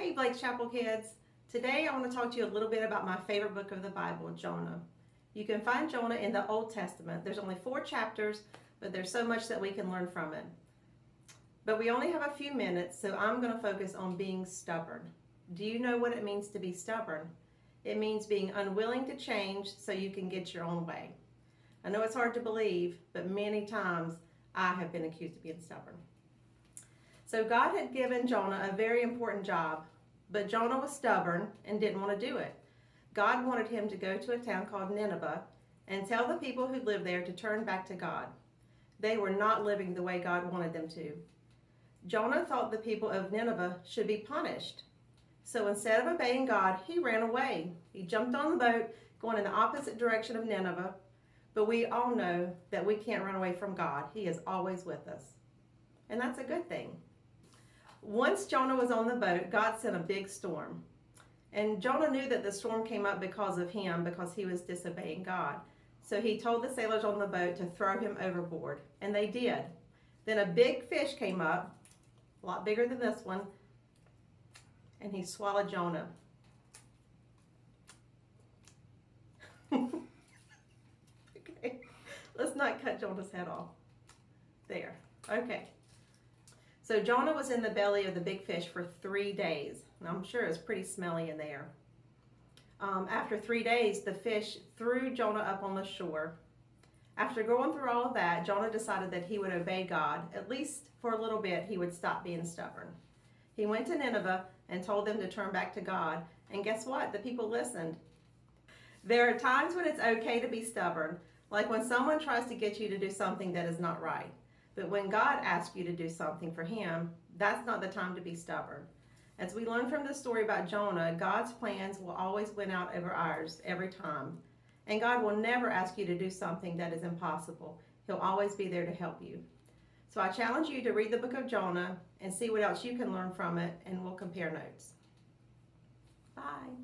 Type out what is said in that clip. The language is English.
Hey Blake Chapel kids. Today I want to talk to you a little bit about my favorite book of the Bible, Jonah. You can find Jonah in the Old Testament. There's only 4 chapters, but there's so much that we can learn from it. But we only have a few minutes, so I'm going to focus on being stubborn. Do you know what it means to be stubborn? It means being unwilling to change so you can get your own way. I know it's hard to believe, but many times I have been accused of being stubborn. So God had given Jonah a very important job, but Jonah was stubborn and didn't want to do it. God wanted him to go to a town called Nineveh and tell the people who lived there to turn back to God. They were not living the way God wanted them to. Jonah thought the people of Nineveh should be punished. So instead of obeying God, he ran away. He jumped on the boat, going in the opposite direction of Nineveh. But we all know that we can't run away from God. He is always with us. And that's a good thing. Once Jonah was on the boat, God sent a big storm. And Jonah knew that the storm came up because of him, because he was disobeying God. So he told the sailors on the boat to throw him overboard. And they did. Then a big fish came up, a lot bigger than this one, and he swallowed Jonah. Okay, let's not cut Jonah's head off. There, okay. So Jonah was in the belly of the big fish for 3 days. And I'm sure it was pretty smelly in there. After 3 days, the fish threw Jonah up on the shore. After going through all of that, Jonah decided that he would obey God. At least for a little bit, he would stop being stubborn. He went to Nineveh and told them to turn back to God. And guess what? The people listened. There are times when it's okay to be stubborn, like when someone tries to get you to do something that is not right. But when God asks you to do something for him, that's not the time to be stubborn. As we learn from the story about Jonah, God's plans will always win out over ours every time. And God will never ask you to do something that is impossible. He'll always be there to help you. So I challenge you to read the book of Jonah and see what else you can learn from it, and we'll compare notes. Bye.